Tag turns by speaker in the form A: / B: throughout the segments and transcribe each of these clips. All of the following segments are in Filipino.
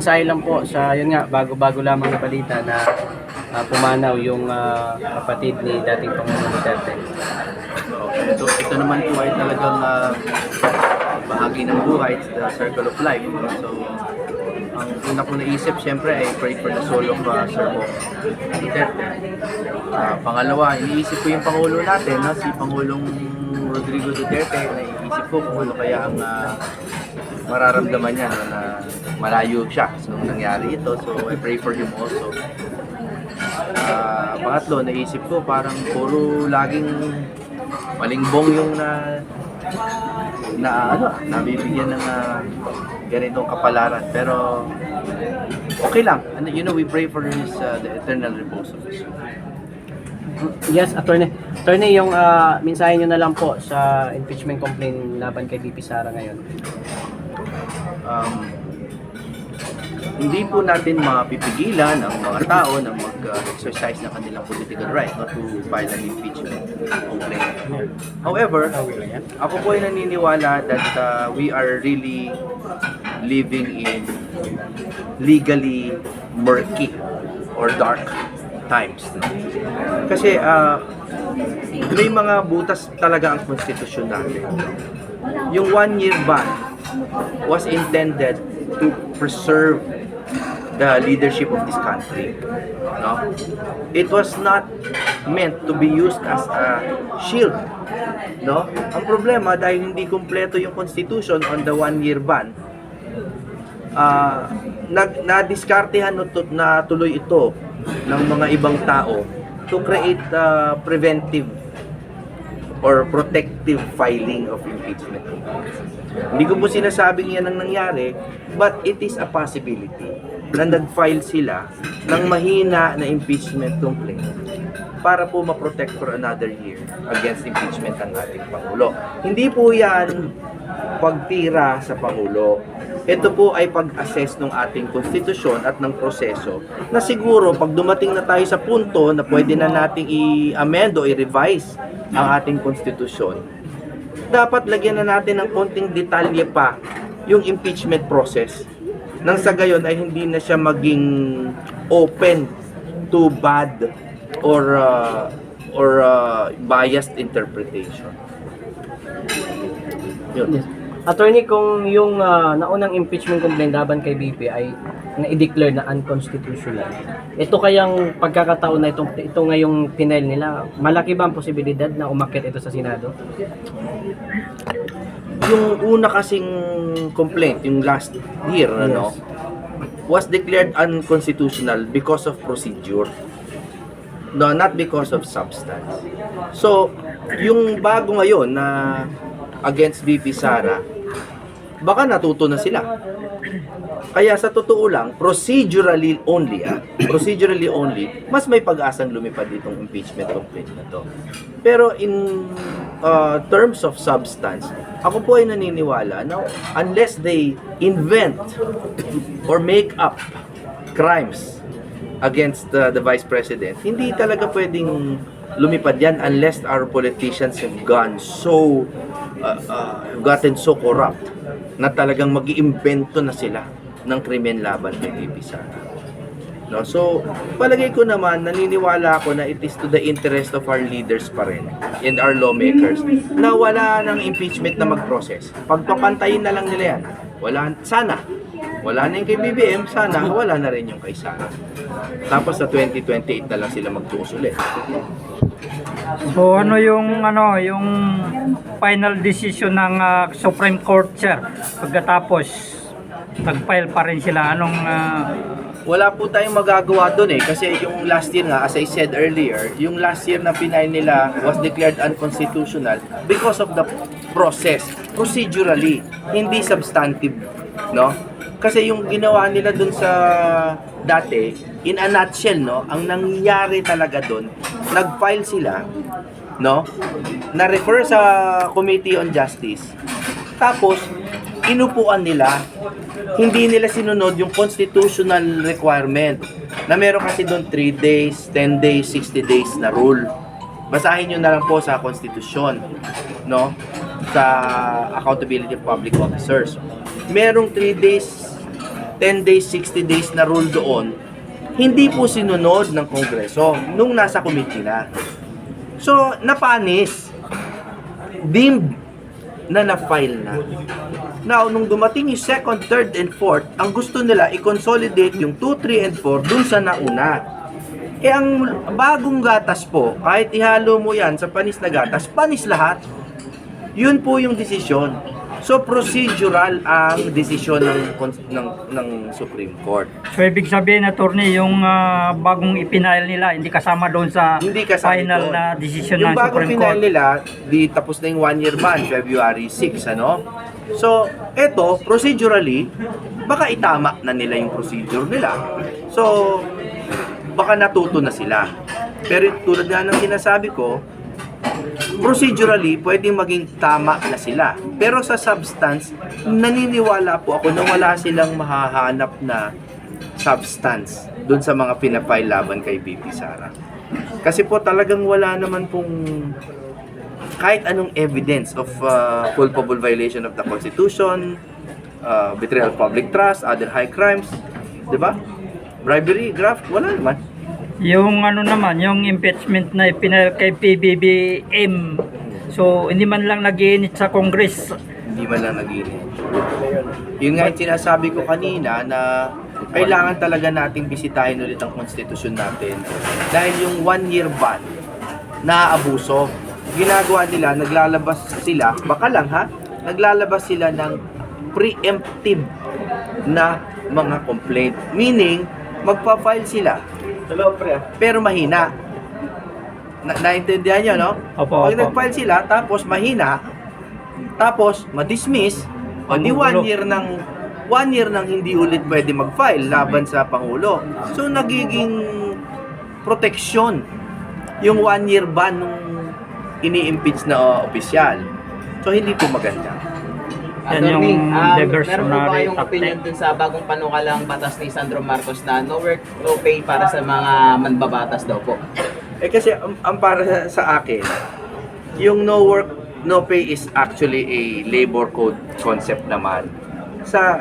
A: Mensahe lang po sa, yun nga, bago-bago lamang na balita na pumanaw yung kapatid ni dating Pangulong Duterte.
B: Okay. So ito naman po ay talagang bahagi ng buhay, it's the circle of life. So ang una ko naisip syempre ay pray for the soul of Sir Bong Duterte. Pangalawa, iniisip ko yung Pangulo natin, si Pangulong Rodrigo Duterte. Naiisip ko kung ano kaya ang mararamdaman niya na malayo siya nung nangyari ito. So I pray for him also. Pangatlo, naisip ko parang puro laging malingbong yung nabibigyan ng ganitong kapalaran. Pero okay lang. And, we pray for his the eternal repose of his soul.
A: Yes, Attorney. Attorney, yung mensahe nyo na lang po sa impeachment complaint laban kay VP Sara ngayon.
B: Hindi po natin mapipigilan ang mga tao na mag-exercise ng kanilang political right to file an impeachment complaint. However, ako po ay naniniwala that we are really living in legally murky or dark times. Kasi may mga butas talaga ang konstitusyon natin. Yung 1-year ban was intended to preserve the leadership of this country. No? It was not meant to be used as a shield. No? Ang problema, dahil hindi kumpleto yung constitution on the 1-year ban, na-diskartehan na tuloy ito ng mga ibang tao to create preventive or protective filing of impeachment. Hindi ko po sinasabing yan ang nangyari, but it is a possibility na nag-file sila ng mahina na impeachment complaint para po ma-protect for another year against impeachment ang ating Pangulo. Hindi po yan pagtira sa Pangulo. Ito po ay pag-assess ng ating konstitusyon at ng proseso na siguro pag dumating na tayo sa punto na pwede na nating i-amend o i-revise ang ating konstitusyon, dapat lagyan na natin ng konting detalye pa yung impeachment process nang sa gayon ay hindi na siya maging open to bad or biased interpretation. Yun.
A: Yes. Attorney, kung yung naunang impeachment complaint laban kay VP ay na-declare na unconstitutional, ito kayang pagkakataon na ito ngayong tinail nila, malaki ba ang posibilidad na umakyat ito sa Senado?
B: Yung una kasing complaint, yung last year,
A: Yes.
B: was declared unconstitutional because of procedure. No, not because of substance. So, yung bago ngayon na against VP Sara, baka natuto na sila. Kaya sa totoo lang, procedurally only, mas may pag-asang lumipad itong impeachment complaint na to. Pero in terms of substance, ako po ay naniniwala na unless they invent or make up crimes against the Vice President, hindi talaga pwedeng lumipad yan unless our politicians have gotten so corrupt na talagang mag-iimbento na sila ng krimen laban kay VP Sara. No? So, palagay ko naman, naniniwala ako na it is to the interest of our leaders pa rin and our lawmakers na wala ng impeachment na mag-process. Pagpapantayin na lang nila yan. Wala na yung kay BBM, sana wala na rin yung kay Sara. Tapos sa 2028 na lang sila magtuos ulit.
C: So yung final decision ng Supreme Court, sir, pagkatapos nag-file pa rin sila,
B: Wala po tayong magagawa doon kasi yung last year nga, as I said earlier, yung last year na final nila was declared unconstitutional because of the process, procedurally, hindi substantive, no? Kasi yung ginawa nila doon sa dati, in a nutshell, ang nangyari talaga doon, nag-file sila, na-refer sa Committee on Justice, tapos inupuan nila, hindi nila sinunod yung constitutional requirement na meron kasi doon 3 days, 10 days, 60 days na rule. Basahin nyo na lang po sa konstitusyon, sa accountability of public officers. Merong 3 days 10 days, 60 days na rule doon, hindi po sinunod ng Kongreso nung nasa committee na. So, napanis. Deemed na na-file na. Now, nung dumating yung second, third, and fourth, ang gusto nila i-consolidate yung 2, 3, and 4 dun sa nauna. Ang bagong gatas po, kahit ihalo mo yan sa panis na gatas, panis lahat. Yun po yung desisyon. So, procedural ang desisyon ng Supreme Court.
C: So ibig sabihin, attorney, yung bagong ipinail nila, hindi kasama doon sa
B: Hindi kasama
C: final
B: doon.
C: na decision
B: Yung
C: ng
B: bagong
C: Supreme
B: final
C: Court.
B: nila, di tapos na yung 1-year ban, February 6, ano? So, eto, procedurally, baka itama na nila yung procedure nila. So, baka natuto na sila. Pero tulad nga ng sinasabi ko, procedurally, pwedeng maging tama na sila. Pero sa substance, naniniwala po ako na wala silang mahahanap na substance doon sa mga pinafile laban kay BP Sara. Kasi po talagang wala naman pong kahit anong evidence of culpable violation of the Constitution, betrayal of public trust, other high crimes, di ba? Bribery, graft, wala naman.
C: Yung ano naman, yung impeachment na ipinail kay PBBM, so hindi man lang nag-iinit sa Congress.
B: Hindi man lang nag-iinit. Yun nga yung sinasabi ko kanina na kailangan talaga nating bisitahin ulit ang konstitusyon natin dahil yung 1-year ban naaabuso. Ginagawa nila, naglalabas sila, baka lang ha, naglalabas sila ng preemptive na mga complaint. Meaning, magpa-file sila, pero mahina. Naintindihan nyo, no?
C: Opo,
B: Pag
C: opo.
B: nag-file sila, tapos mahina, tapos ma-dismiss, o di 1 year nang hindi ulit pwede mag-file laban sa Pangulo. So, nagiging proteksyon yung 1-year ban nung ini-impeach na opisyal. So, hindi po maganda.
C: Yan yung
D: meron
C: diversionary
D: po ba yung opinion
C: tactic.
D: dun sa bagong panukalang batas ni Sandro Marcos na no work, no pay para sa mga manbabatas daw po?
B: Kasi ang para sa akin, yung no work, no pay is actually a labor code concept naman. Sa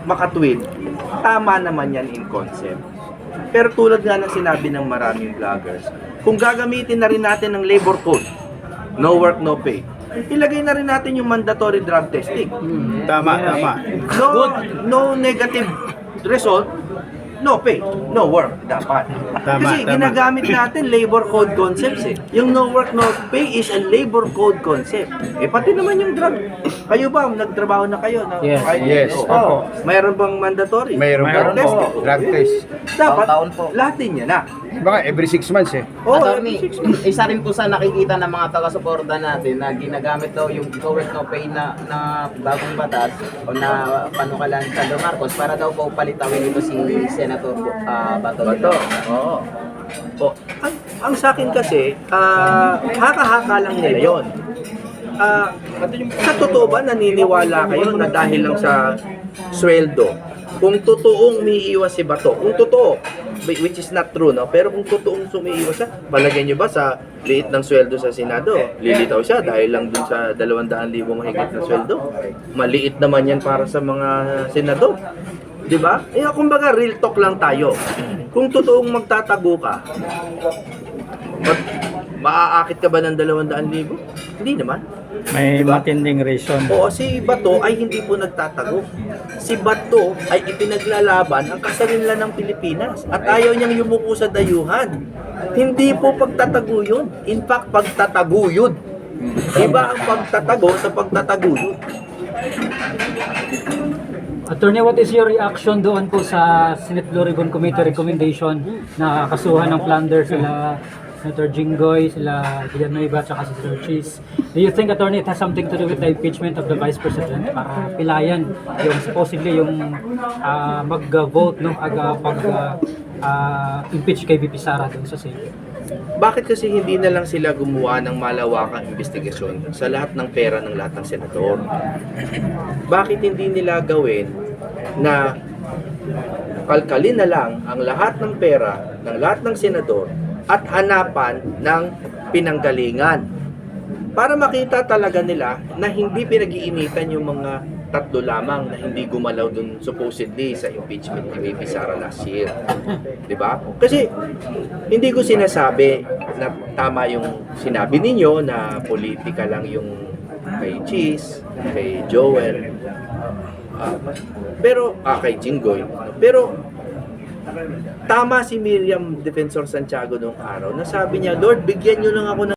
B: makatwid, tama naman yan in concept. Pero tulad nga ng sinabi ng maraming vloggers, kung gagamitin na rin natin ng labor code, no work, no pay, ilagay na rin natin yung mandatory drug testing.
E: Tama.
B: No negative result, no pay, no work dapat. Kasi ginagamit natin labor code concepts eh. Yung no work, no pay is a labor code concept. Pati naman yung drug. Kayo ba, nagtrabaho na kayo? Na,
A: Yes.
E: Yes.
B: Oh, mayroon bang mandatory?
E: Mayroon
B: drug
C: po.
B: testing?
E: Drug test.
B: Dapat,
D: Taon po.
B: lahat din yan na.
E: Baka every 6 months eh.
B: Oh,
D: Attorney, isa rin po sa nakikita ng mga taga-suporta natin na ginagamit daw yung no work, no pay na bagong batas o na panukalan ni Sandro Marcos para daw po palitawin ito si Senator Bato.
B: Bato. Oo. Oh, ang sa akin kasi, haka-haka lang nila yon. Sa totoo ba naniniwala kayo na dahil lang sa sweldo, kung totoong umiiwas si Bato, kung totoo, which is not true, no? Pero kung totoong umiiwas siya, palagay niyo ba sa liit ng sweldo sa Senado, lilitaw siya dahil lang dun sa 200,000 mahigit na sweldo? Maliit naman yan para sa mga senador. Di ba? Kumbaga, real talk lang tayo. Kung totoong magtatago ka, maaakit ka ba ng 200,000? Hindi naman.
C: May
B: Diba?
C: matinding reason.
B: Oo, si Bato ay hindi po nagtatago. Si Bato ay ipinaglalaban ang kasarinlan ng Pilipinas at ayaw niyang yumuko sa dayuhan. Hindi po pagtataguyod. In fact, pagtataguyod. Iba ang pagtatago sa pagtataguyod.
F: Attorney, what is your reaction doon po sa Senate Blue Ribbon Committee recommendation na kasuhan ng plunder sila Senator Jinggoy, sila Villanueva, at si Sir Cheese? Do you think, Attorney, it has something to do with the impeachment of the Vice President para pilayan yung supposedly yung mag-vote, no, impeach kay VP Sara doon sa Senate?
B: Bakit kasi hindi na lang sila gumawa ng malawakang investigasyon sa lahat ng pera ng lahat ng senador? Bakit hindi nila gawin na kalkalin na lang ang lahat ng pera ng lahat ng senador at hanapan ng pinanggalingan para makita talaga nila na hindi pinag-iinitan yung mga tatlo lamang na hindi gumalaw dun supposedly sa impeachment ni VP Sara last year. 'Di ba? Kasi hindi ko sinasabi na tama yung sinabi ninyo na politika lang yung kay Cheese, kay Joel, pero kay Jinggoy. Pero tama si Miriam Defensor Santiago nung araw na sabi niya, Lord, bigyan niyo lang ako ng